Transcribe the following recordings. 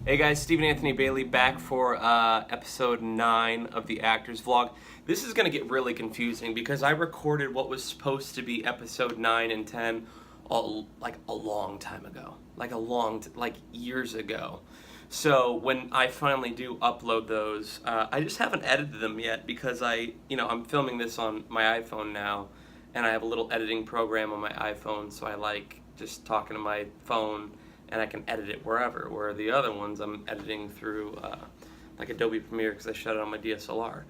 Hey guys, Stephen Anthony Bailey back for episode 9 of the Actors Vlog. This is going to get really confusing because I recorded what was supposed to be episode 9 and 10 like a long time ago. Like years ago. So when I finally do upload those, I just haven't edited them yet because I'm filming this on my iPhone now, and I have a little editing program on my iPhone, so I like just talking to my phone and I can edit it wherever, where the other ones I'm editing through like Adobe Premiere because I shot it on my DSLR.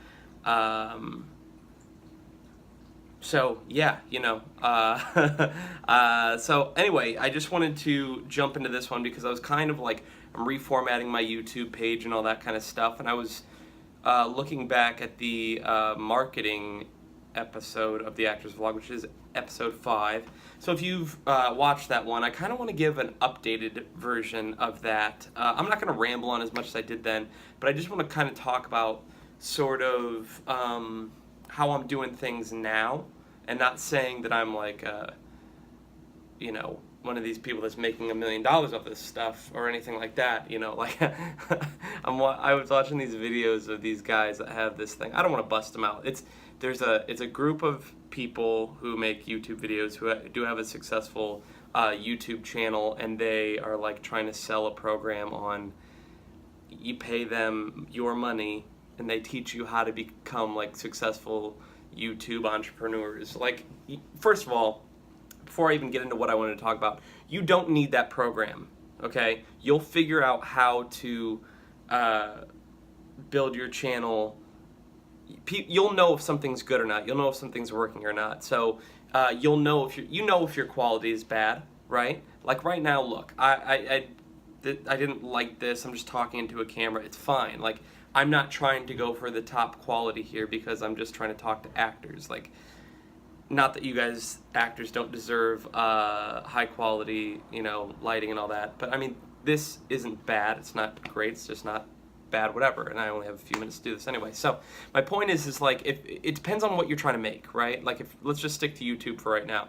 So yeah, so anyway, I just wanted to jump into this one because I was kind of like, I'm reformatting my YouTube page and all that kind of stuff, and I was looking back at the marketing episode of the Actors Vlog, which is episode 5. So if you've watched that one, I kind of want to give an updated version of that. I'm not going to ramble on as much as I did then, but I just want to kind of talk about sort of how I'm doing things now, and not saying that I'm like, one of these people that's making $1 million off this stuff or anything like that. Like I was watching these videos of these guys that have this thing. I don't want to bust them out. It's a group of people who make YouTube videos who do have a successful YouTube channel, and they are like trying to sell a program on, you pay them your money and they teach you how to become like successful YouTube entrepreneurs. Like, first of all, before I even get into what I wanted to talk about, you don't need that program, okay? You'll figure out how to build your channel. You'll know if something's good or not. You'll know if something's working or not. So you'll know if your quality is bad, right? Like right now, look, I didn't like this. I'm just talking into a camera. It's fine. Like, I'm not trying to go for the top quality here because I'm just trying to talk to actors. Like, not that you guys actors don't deserve high quality, lighting and all that. But I mean, this isn't bad. It's not great. It's just not bad, whatever. And I only have a few minutes to do this anyway. So my point is like, if it depends on what you're trying to make, right? Like, let's just stick to YouTube for right now.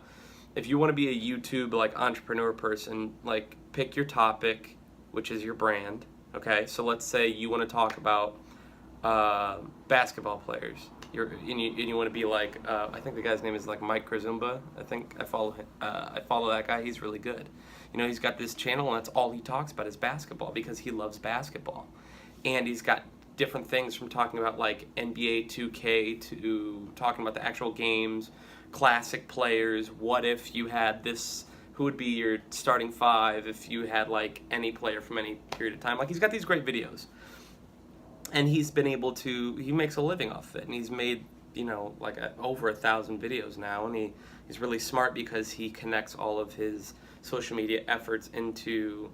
If you want to be a YouTube like entrepreneur person, like, pick your topic, which is your brand. Okay, so let's say you want to talk about basketball players. You want to be like, I think the guy's name is like Mike Krzumba. I think I follow him. I follow that guy. He's really good. He's got this channel, and that's all he talks about is basketball because he loves basketball. And he's got different things from talking about like NBA 2K to talking about the actual games, classic players. What if you had this? Who would be your starting 5 if you had like any player from any period of time? Like, he's got these great videos. And he's been able to, he makes a living off of it, and he's made, like over 1,000 videos now, and he's really smart because he connects all of his social media efforts into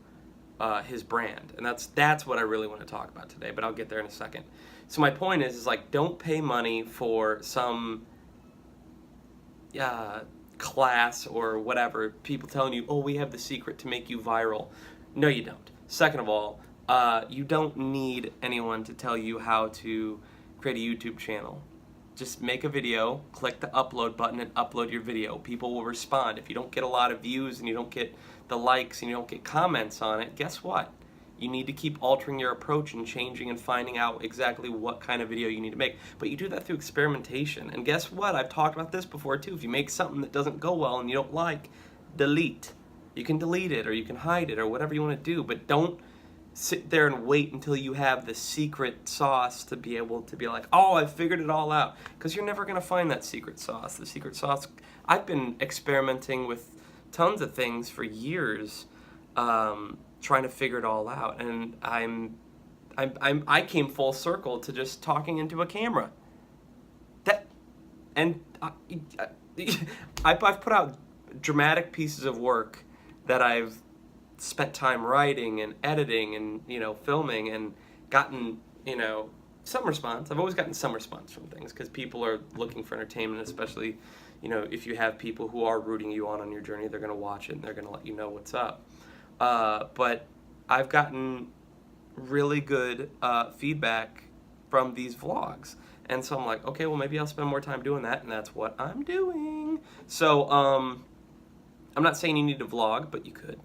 his brand, and that's what I really want to talk about today, but I'll get there in a second. So my point is like, don't pay money for some class or whatever, people telling you, oh, we have the secret to make you viral. No, you don't. Second of all, you don't need anyone to tell you how to create a YouTube channel. Just make a video, click the upload button, and upload your video. People will respond. If you don't get a lot of views and you don't get the likes and you don't get comments on it, guess what? You need to keep altering your approach and changing and finding out exactly what kind of video you need to make. But you do that through experimentation. And guess what? I've talked about this before too. If you make something that doesn't go well and you don't like, delete. You can delete it or you can hide it or whatever you want to do, but don't sit there and wait until you have the secret sauce to be able to be like, oh, I figured it all out. Because you're never going to find that secret sauce. The secret sauce, I've been experimenting with tons of things for years, trying to figure it all out. And I came full circle to just talking into a camera. I've put out dramatic pieces of work that I've spent time writing and editing and filming, and gotten some response. I've always gotten some response from things because people are looking for entertainment, especially if you have people who are rooting you on your journey, they're going to watch it and they're going to let you know what's up. But I've gotten really good feedback from these vlogs, and so I'm like, okay, well, maybe I'll spend more time doing that, and that's what I'm doing. So I'm not saying you need to vlog, but you could.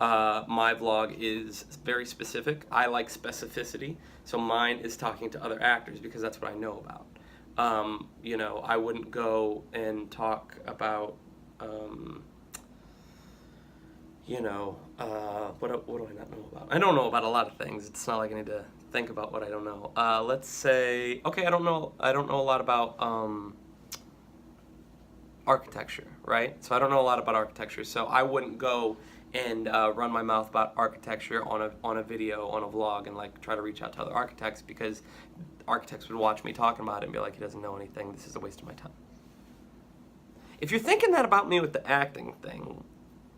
My vlog is very specific. I like specificity, so mine is talking to other actors because that's what I know about. You know, I wouldn't go and talk about, you know, what do I not know about? I don't know about a lot of things. It's not like I need to think about what I don't know. Let's say, okay, I don't know a lot about architecture, right? So I don't know a lot about architecture, so I wouldn't go and run my mouth about architecture on a video, on a vlog, and like try to reach out to other architects, because architects would watch me talking about it and be like, he doesn't know anything, this is a waste of my time. If you're thinking that about me with the acting thing,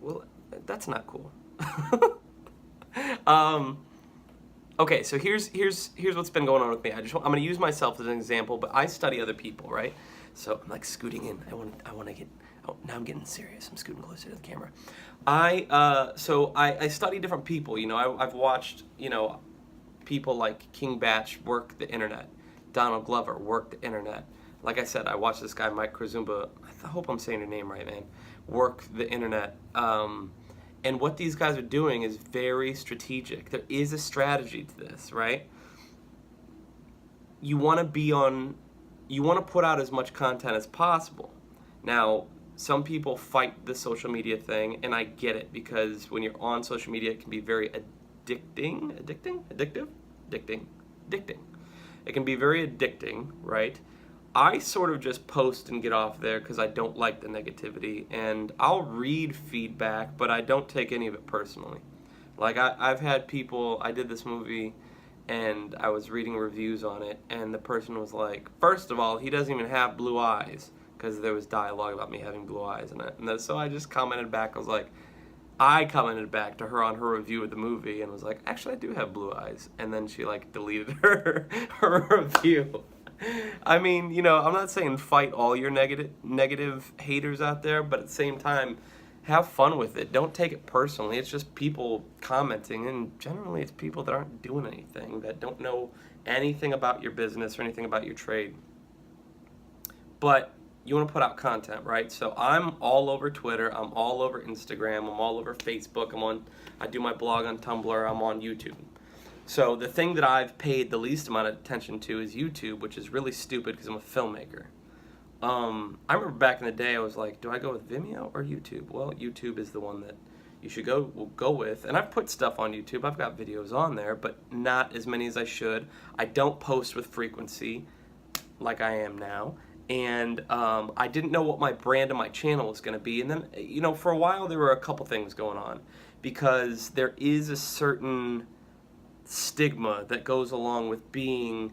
well, that's not cool. Okay, so here's what's been going on with me. I'm gonna use myself as an example, but I study other people, right? So I'm like scooting in. I want to get. Oh, now I'm getting serious. I'm scooting closer to the camera. I study different people. You know, I've watched, you know, people like King Batch work the internet. Donald Glover work the internet. Like I said, I watched this guy Mike Krasumba. I hope I'm saying your name right, man. Work the internet. And what these guys are doing is very strategic. There is a strategy to this, right? You want to put out as much content as possible. Now, some people fight the social media thing, and I get it, because when you're on social media, it can be very addicting. It can be very addicting, right? I sort of just post and get off there because I don't like the negativity, and I'll read feedback, but I don't take any of it personally. Like, I've had people, I did this movie, and I was reading reviews on it, and the person was like, first of all, he doesn't even have blue eyes, because there was dialogue about me having blue eyes in it. And so I just commented back, I commented back to her on her review of the movie, and was like, actually, I do have blue eyes. And then she, like, deleted her review. I mean, you know, I'm not saying fight all your negative haters out there, but at the same time, have fun with it. Don't take it personally. It's just people commenting, and generally it's people that aren't doing anything, that don't know anything about your business or anything about your trade. But you want to put out content, right? So I'm all over Twitter, I'm all over Instagram, I'm all over Facebook, I do my blog on Tumblr, I'm on YouTube. So the thing that I've paid the least amount of attention to is YouTube, which is really stupid because I'm a filmmaker. I remember back in the day, I was like, do I go with Vimeo or YouTube? Well, YouTube is the one that you should go with. And I've put stuff on YouTube. I've got videos on there, but not as many as I should. I don't post with frequency like I am now. And I didn't know what my brand of my channel was going to be. And then, you know, for a while there were a couple things going on, because there is a certain stigma that goes along with being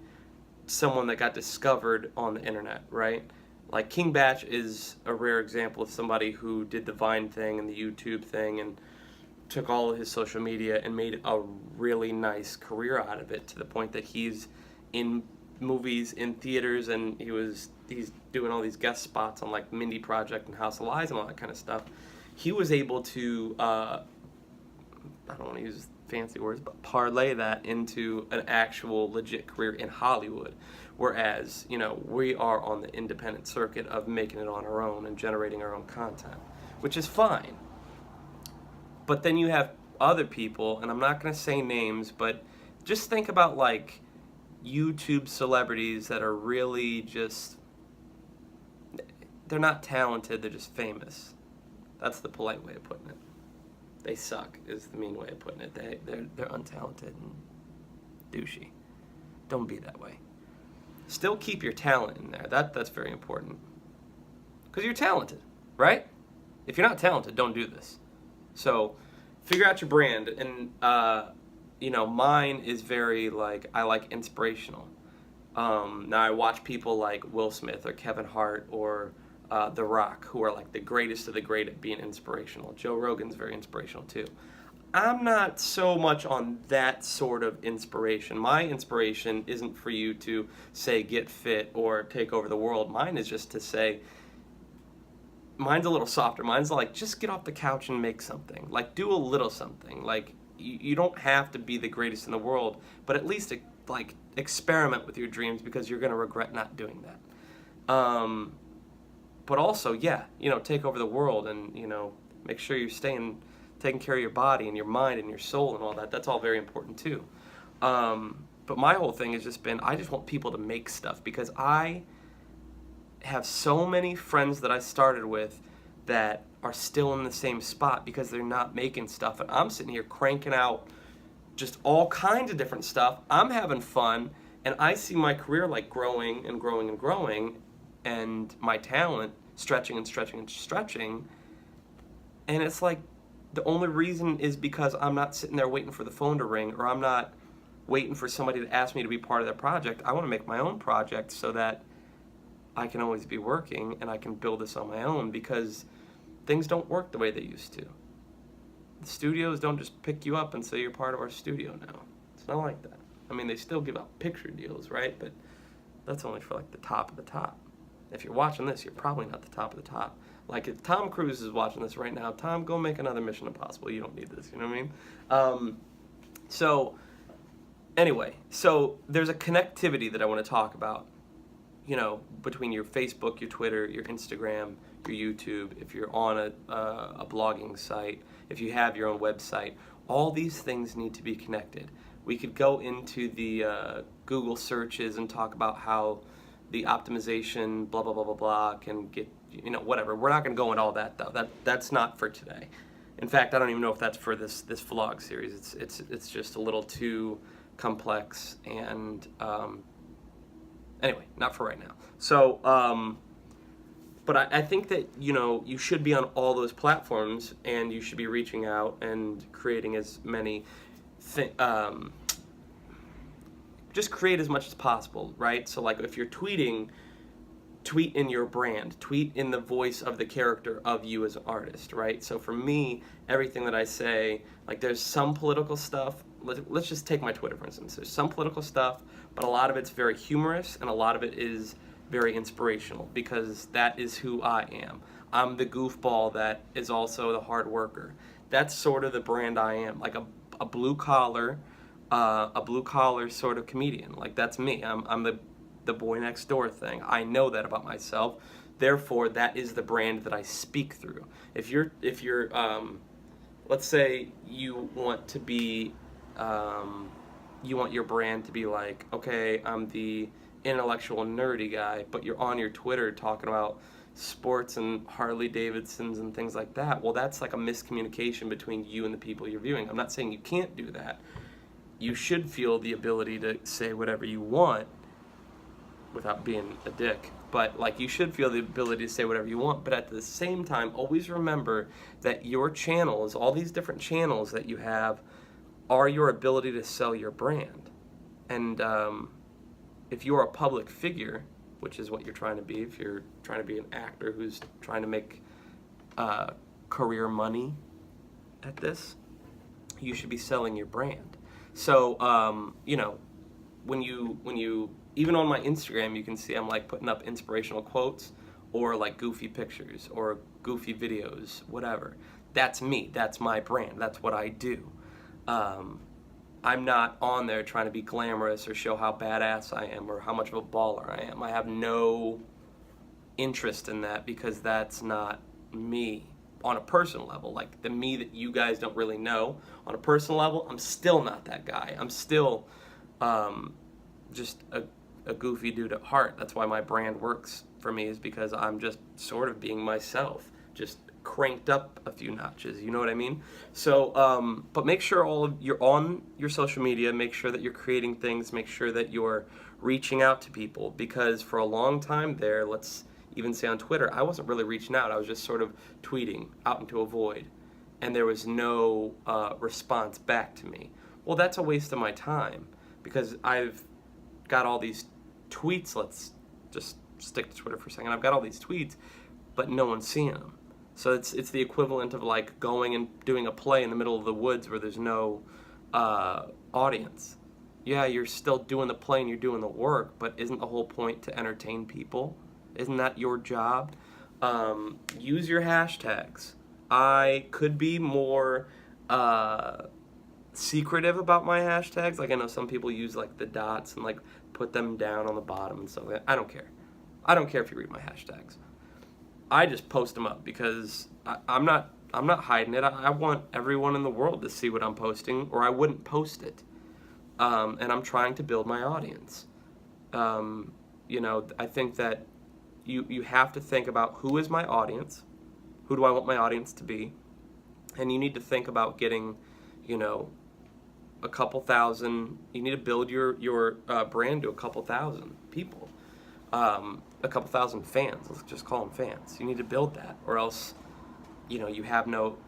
someone that got discovered on the internet, right? Like King Batch is a rare example of somebody who did the Vine thing and the YouTube thing and took all of his social media and made a really nice career out of it, to the point that he's in movies, in theaters, and he's doing all these guest spots on like Mindy Project and House of Lies and all that kind of stuff. He was able to I don't want to use fancy words, but parlay that into an actual legit career in Hollywood. Whereas, you know, we are on the independent circuit of making it on our own and generating our own content, which is fine. But then you have other people, and I'm not going to say names, but just think about like YouTube celebrities that are really just, they're not talented, they're just famous. That's the polite way of putting it. They suck is the mean way of putting it. They're untalented and douchey. Don't be that way. Still keep your talent in there. That's very important. Because you're talented, right? If you're not talented, don't do this. So figure out your brand. And, you know, mine is very, like, I like inspirational. Now I watch people like Will Smith or Kevin Hart or The Rock, who are like the greatest of the great at being inspirational. Joe Rogan's very inspirational too. I'm not so much on that sort of inspiration. My inspiration isn't for you to say get fit or take over the world. Mine is just to say, mine's a little softer. Mine's like, just get off the couch and make something. Like, do a little something. Like, you don't have to be the greatest in the world, but at least like experiment with your dreams, because you're going to regret not doing that. But also, yeah, you know, take over the world and, you know, make sure you're staying taking care of your body and your mind and your soul and all that. That's all very important too. But my whole thing has just been, I just want people to make stuff, because I have so many friends that I started with that are still in the same spot because they're not making stuff, and I'm sitting here cranking out just all kinds of different stuff. I'm having fun, and I see my career like growing and growing and growing, and my talent stretching and stretching and stretching, and it's like the only reason is because I'm not sitting there waiting for the phone to ring, or I'm not waiting for somebody to ask me to be part of their project. I want to make my own project so that I can always be working and I can build this on my own, because things don't work the way they used to. The studios don't just pick you up and say you're part of our studio now. It's not like that. I mean, they still give out picture deals, right? But that's only for like the top of the top. If you're watching this, you're probably not the top of the top. Like if Tom Cruise is watching this right now, Tom, go make another Mission Impossible. You don't need this, you know what I mean? So anyway, so there's a connectivity that I want to talk about, you know, between your Facebook, your Twitter, your Instagram, your YouTube, if you're on a blogging site, if you have your own website. All these things need to be connected. We could go into the Google searches and talk about how the optimization, blah, blah, blah, blah, blah, can get, you know, whatever. We're not going to go into all that, though. That's not for today. In fact, I don't even know if that's for this vlog series. It's just a little too complex, and anyway, not for right now. So, but I think that, you know, you should be on all those platforms, and you should be reaching out and creating as many just create as much as possible, right? So like if you're tweeting, tweet in your brand, tweet in the voice of the character of you as an artist, right? So for me, everything that I say, like there's some political stuff. Let's just take my Twitter, for instance. There's some political stuff, but a lot of it's very humorous, and a lot of it is very inspirational, because that is who I am. I'm the goofball that is also the hard worker. That's sort of the brand I am, like a blue collar sort of comedian. Like that's me. I'm the boy next door thing. I know that about myself. Therefore, that is the brand that I speak through. If you're let's say you want to be you want your brand to be like, okay, I'm the intellectual nerdy guy, but you're on your Twitter talking about sports and Harley Davidsons and things like that. Well, that's like a miscommunication between you and the people you're viewing. I'm not saying you can't do that. You should feel the ability to say whatever you want without being a dick. But like, you should feel the ability to say whatever you want, but at the same time, always remember that your channels, all these different channels that you have, are your ability to sell your brand. And if you're a public figure, which is what you're trying to be, if you're trying to be an actor who's trying to make career money at this, you should be selling your brand. So, you know, when you even on my Instagram, you can see I'm like putting up inspirational quotes, or like goofy pictures, or goofy videos, whatever. That's me. That's my brand. That's what I do. I'm not on there trying to be glamorous or show how badass I am or how much of a baller I am. I have no interest in that, because that's not me on a personal level. Like the me that you guys don't really know, on a personal level, I'm still not that guy. I'm still just a goofy dude at heart. That's why my brand works for me, is because I'm just sort of being myself, just cranked up a few notches, you know what I mean? So, but make sure you're on your social media, make sure that you're creating things, make sure that you're reaching out to people, because for a long time there, let's even say on Twitter, I wasn't really reaching out. I was just sort of tweeting out into a void, and there was no response back to me. Well, that's a waste of my time, because I've got all these tweets. Let's just stick to Twitter for a second. I've got all these tweets, but no one's seeing them. So it's the equivalent of like going and doing a play in the middle of the woods where there's no audience. Yeah, you're still doing the play and you're doing the work, but isn't the whole point to entertain people? Isn't that your job? Use your hashtags. I could be more secretive about my hashtags. Like I know some people use like the dots and like put them down on the bottom and stuff like that. I don't care. I don't care if you read my hashtags. I just post them up because I'm not not hiding it. I want everyone in the world to see what I'm posting, or I wouldn't post it. And I'm trying to build my audience. I think that you have to think about who is my audience, who do I want my audience to be, and you need to think about getting, a couple thousand. You need to build your brand to a couple thousand people, a couple thousand fans. Let's just call them fans. You need to build that, or else, you have no.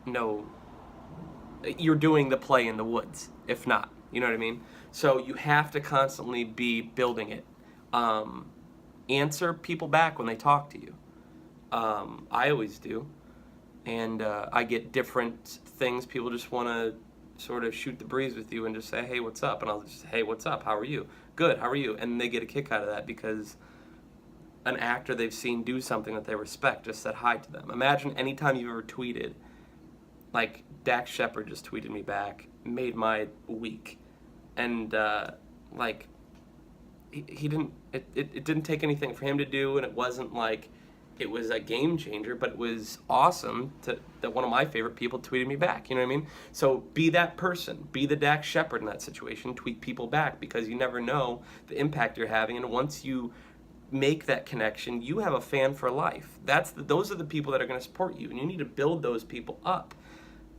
You're doing the play in the woods. If not, you know what I mean. So you have to constantly be building it. Answer people back when they talk to you. I always do. And I get different things. People just want to sort of shoot the breeze with you and just say, hey, what's up? And I'll just say, hey, what's up? How are you? Good, how are you? And they get a kick out of that because an actor they've seen do something that they respect just said hi to them. Imagine anytime you've ever tweeted, like Dax Shepard just tweeted me back, made my week. And he didn't, it didn't take anything for him to do, and it wasn't like it was a game changer, but it was awesome that one of my favorite people tweeted me back, you know what I mean? So be that person, be the Dax Shepard in that situation, tweet people back, because you never know the impact you're having, and once you make that connection, you have a fan for life. Those are the people that are going to support you, and you need to build those people up.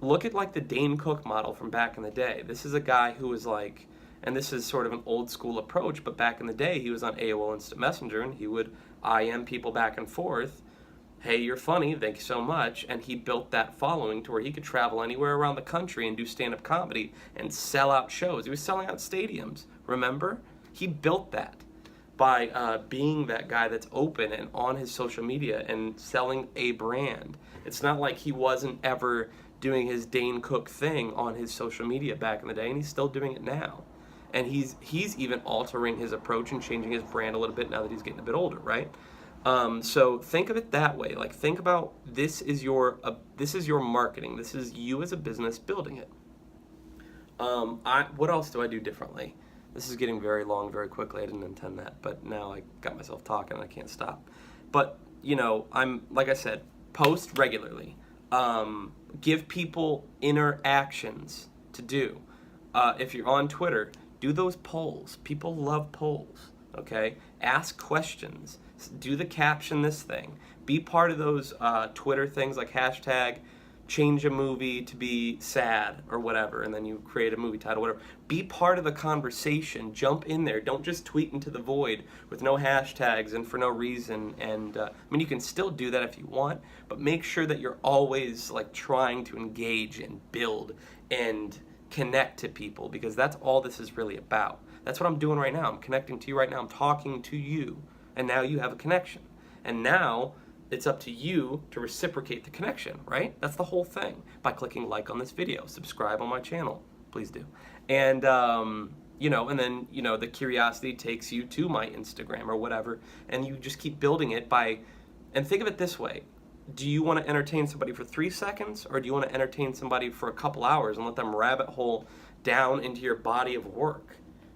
Look at like the Dane Cook model from back in the day. This is a guy who was like, and this is sort of an old school approach, but back in the day he was on AOL Instant Messenger, and he would IM people back and forth, hey, you're funny, thank you so much, and he built that following to where he could travel anywhere around the country and do stand-up comedy and sell out shows. He was selling out stadiums, remember? He built that by being that guy that's open and on his social media and selling a brand. It's not like he wasn't ever doing his Dane Cook thing on his social media back in the day, and he's still doing it now. And he's even altering his approach and changing his brand a little bit now that he's getting a bit older, right? So think of it that way. Like, think about this is your marketing. This is you as a business building it. What else do I do differently? This is getting very long very quickly. I didn't intend that, but now I got myself talking and I can't stop. But I'm like I said, post regularly. Give people interactions to do. If you're on Twitter, do those polls. People love polls, okay? Ask questions. Do the caption this thing. Be part of those Twitter things like hashtag change a movie to be sad or whatever, and then you create a movie title, whatever. Be part of the conversation. Jump in there. Don't just tweet into the void with no hashtags and for no reason. And you can still do that if you want, but make sure that you're always like trying to engage and build and connect to people, because that's all this is really about. That's what I'm doing right now. I'm connecting to you right now. I'm talking to you, and now you have a connection. And now it's up to you to reciprocate the connection, right? That's the whole thing. By clicking like on this video, subscribe on my channel, please do. And and then the curiosity takes you to my Instagram or whatever, and you just keep building it and think of it this way. Do you want to entertain somebody for 3 seconds, or do you want to entertain somebody for a couple hours and let them rabbit hole down into your body of work?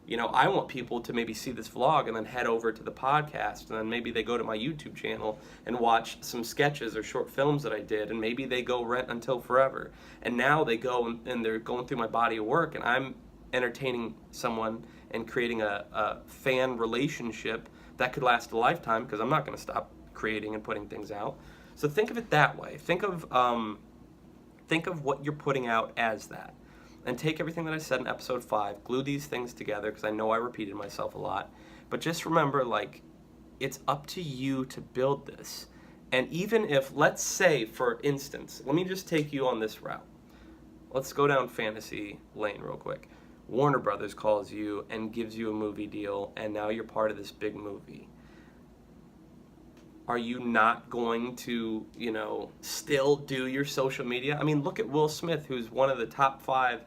I want people to maybe see this vlog and then head over to the podcast, and then maybe they go to my YouTube channel and watch some sketches or short films that I did, and maybe they go rent Until Forever. And now they go and they're going through my body of work, and I'm entertaining someone and creating a fan relationship that could last a lifetime, because I'm not going to stop creating and putting things out. So think of it that way. Think of what you're putting out as that. And take everything that I said in episode 5, glue these things together, because I know I repeated myself a lot. But just remember, like, it's up to you to build this. And even if, let's say, for instance, let me just take you on this route. Let's go down fantasy lane real quick. Warner Brothers calls you and gives you a movie deal, and now you're part of this big movie. Are you not going to, still do your social media? I mean, look at Will Smith, who's one of the top 5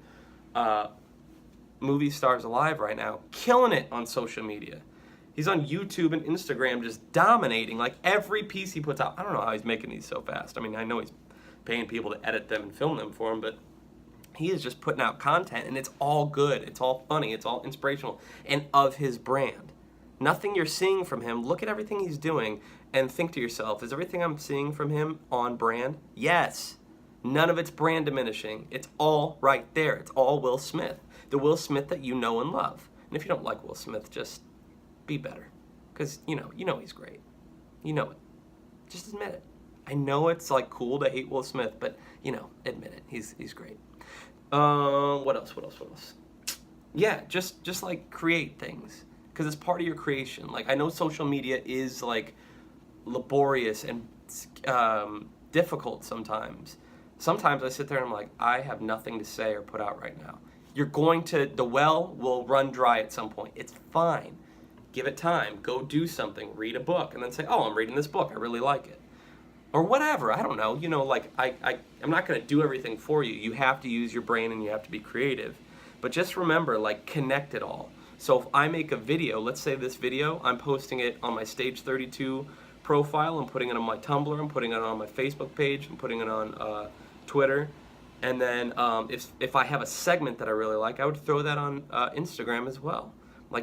movie stars alive right now, killing it on social media. He's on YouTube and Instagram just dominating, like every piece he puts out. I don't know how he's making these so fast. I mean, I know he's paying people to edit them and film them for him, but he is just putting out content, and it's all good. It's all funny. It's all inspirational and of his brand. Nothing you're seeing from him, look at everything he's doing and think to yourself, is everything I'm seeing from him on brand? Yes. None of it's brand diminishing. It's all right there. It's all Will Smith. The Will Smith that you know and love. And if you don't like Will Smith, just be better. Because, you know he's great. You know it. Just admit it. I know it's like cool to hate Will Smith, but, admit it. He's great. What else? Yeah, just like create things. Because it's part of your creation. Like, I know social media is like laborious and difficult sometimes. Sometimes I sit there and I'm like, I have nothing to say or put out right now. The well will run dry at some point. It's fine. Give it time. Go do something. Read a book. And then say, oh, I'm reading this book. I really like it. Or whatever. I don't know. I'm not going to do everything for you. You have to use your brain and you have to be creative. But just remember, connect it all. So if I make a video, let's say this video, I'm posting it on my Stage 32 profile. I'm putting it on my Tumblr. I'm putting it on my Facebook page. I'm putting it on Twitter. And then if I have a segment that I really like, I would throw that on Instagram as well.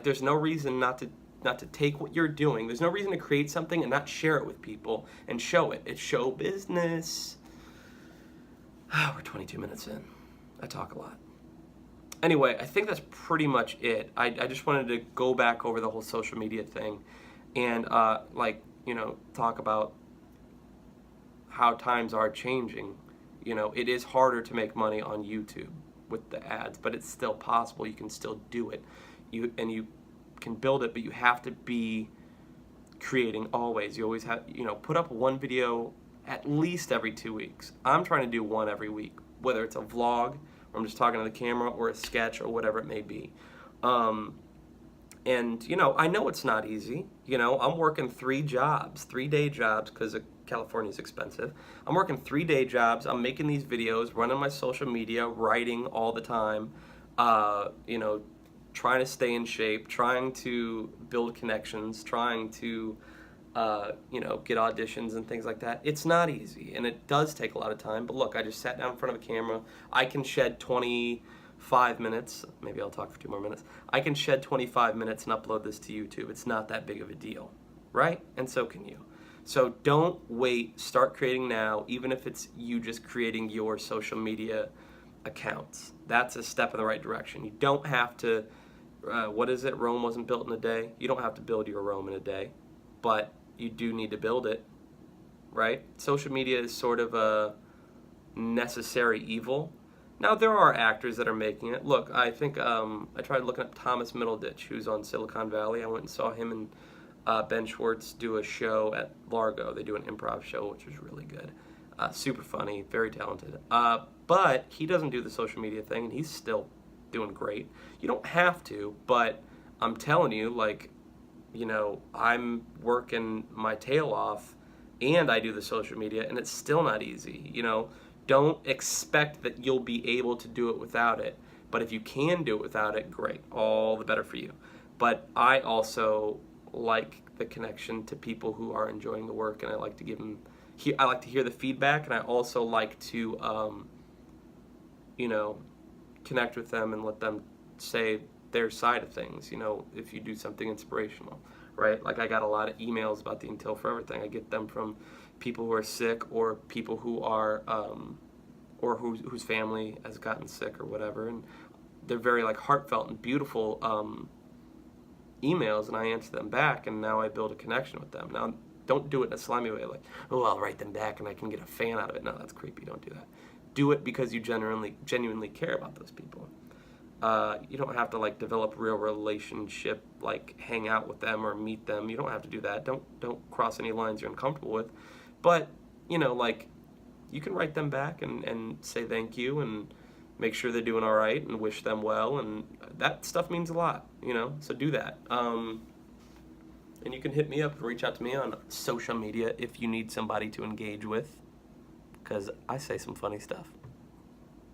There's no reason not to take what you're doing. There's no reason to create something and not share it with people and show it. It's show business. We're 22 minutes in. I talk a lot. Anyway, I think that's pretty much it. I just wanted to go back over the whole social media thing and talk about how times are changing. It is harder to make money on YouTube with the ads, but it's still possible. You can still do it. You can build it, but you have to be creating always. You always have, put up one video at least every 2 weeks. I'm trying to do one every week, whether it's a vlog, or I'm just talking to the camera, or a sketch, or whatever it may be. And, I know it's not easy. I'm working 3-day jobs, because California's expensive. I'm working 3-day jobs. I'm making these videos, running my social media, writing all the time, trying to stay in shape, trying to build connections, trying to, get auditions and things like that. It's not easy, and it does take a lot of time. But look, I just sat down in front of a camera. I can shed 25 minutes. Maybe I'll talk for 2 more minutes. I can shed 25 minutes and upload this to YouTube. It's not that big of a deal, right? And so can you. So don't wait. Start creating now, even if it's you just creating your social media accounts. That's a step in the right direction. You don't have to, Rome wasn't built in a day. You don't have to build your Rome in a day, but you do need to build it, right? Social media is sort of a necessary evil. Now, there are actors that are making it. Look, I think I tried looking up Thomas Middleditch, who's on Silicon Valley. I went and saw him and Ben Schwartz do a show at Largo. They do an improv show, which was really good. Super funny, very talented. But he doesn't do the social media thing, and he's still doing great. You don't have to, but I'm telling you, I'm working my tail off, and I do the social media, and it's still not easy. Don't expect that you'll be able to do it without it. But if you can do it without it, great. All the better for you. But I also like the connection to people who are enjoying the work, and I like to give them. I like to hear the feedback, and I also like to, connect with them and let them say their side of things. If you do something inspirational, right? I got a lot of emails about the Until Forever thing. I get them from people who are sick, or people who are, or whose family has gotten sick or whatever, and they're very heartfelt and beautiful emails, and I answer them back, and now I build a connection with them. Now, don't do it in a slimy way, I'll write them back and I can get a fan out of it. No, that's creepy. Don't do that. Do it because you genuinely care about those people. You don't have to develop a real relationship, hang out with them or meet them. You don't have to do that. Don't cross any lines you're uncomfortable with. But you can write them back and say thank you and make sure they're doing all right and wish them well, and that stuff means a lot, so do that. And you can hit me up and reach out to me on social media if you need somebody to engage with, because I say some funny stuff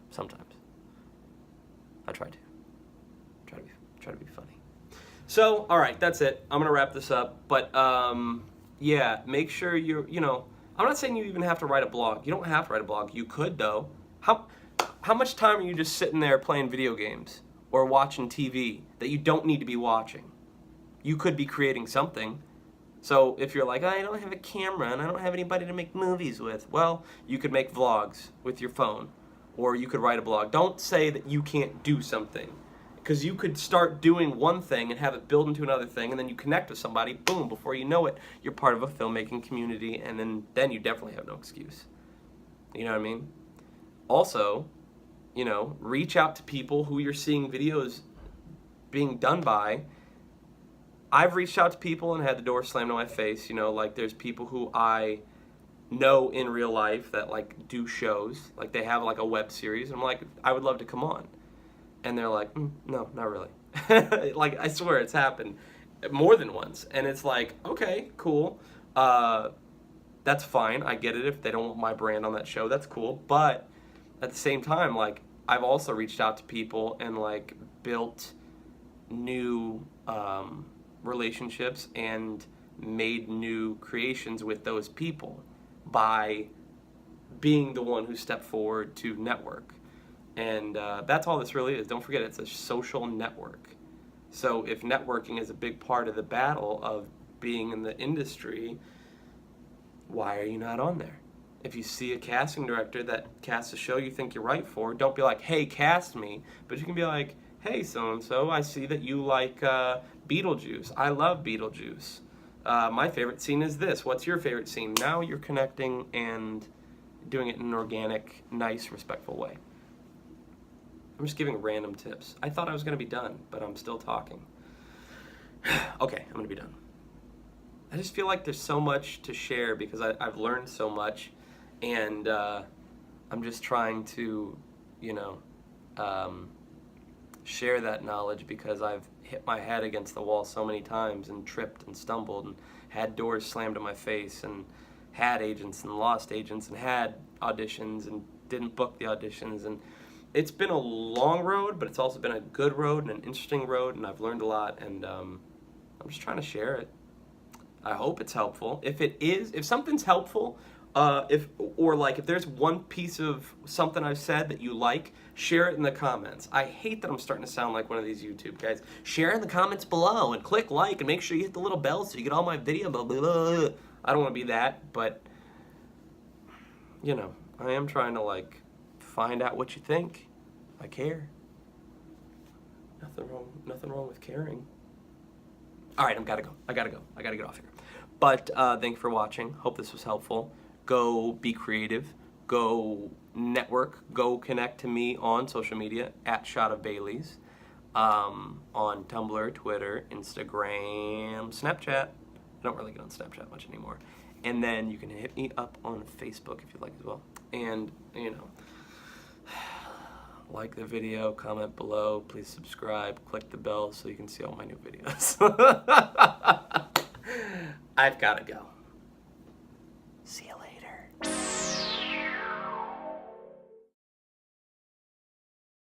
sometimes. I try to be funny. So, all right, that's it. I'm gonna wrap this up, but yeah, make sure you're, I'm not saying you even have to write a blog. You don't have to write a blog. You could, though. How much time are you just sitting there playing video games or watching TV that you don't need to be watching? You could be creating something. So if you're like, I don't have a camera and I don't have anybody to make movies with, well, you could make vlogs with your phone, or you could write a blog. Don't say that you can't do something, because you could start doing one thing and have it build into another thing, and then you connect with somebody, boom, before you know it, you're part of a filmmaking community, and then you definitely have no excuse. You know what I mean? Also, reach out to people who you're seeing videos being done by. I've reached out to people and had the door slammed in my face. Like there's people who I know in real life that like do shows, like they have like a web series, and I'm like, I would love to come on. And they're like, no, not really. Like, I swear it's happened more than once. And it's like, okay, cool. That's fine. I get it. If they don't want my brand on that show, that's cool. But at the same time, like, I've also reached out to people and like built new relationships and made new creations with those people by being the one who stepped forward to network. And that's all this really is. Don't forget, it's a social network. So if networking is a big part of the battle of being in the industry, why are you not on there? If you see a casting director that casts a show you think you're right for, don't be like, hey, cast me. But you can be like, hey, so-and-so, I see that you like Beetlejuice. I love Beetlejuice. My favorite scene is this. What's your favorite scene? Now you're connecting and doing it in an organic, nice, respectful way. I'm just giving random tips. I thought I was going to be done, but I'm still talking. Okay, I'm going to be done. I just feel like there's so much to share because I've learned so much, and I'm just trying to, share that knowledge because I've hit my head against the wall so many times and tripped and stumbled and had doors slammed in my face and had agents and lost agents and had auditions and didn't book the auditions. And it's been a long road, but it's also been a good road and an interesting road, and I've learned a lot, and I'm just trying to share it. I hope it's helpful. If something's helpful, if there's one piece of something I've said that you like, share it in the comments. I hate that I'm starting to sound like one of these YouTube guys. Share in the comments below and click like and make sure you hit the little bell so you get all my video. Blah, blah, blah. I don't want to be that, but I am trying to find out what you think. I care. Nothing wrong with caring. All right, I gotta go. I gotta get off here. But thank you for watching. Hope this was helpful. Go be creative. Go network. Go connect to me on social media at Shot of Baileys, on Tumblr, Twitter, Instagram, Snapchat. I don't really get on Snapchat much anymore. And then you can hit me up on Facebook if you'd like as well. And like the video, comment below, please subscribe, click the bell so you can see all my new videos. I've got to go. See you later.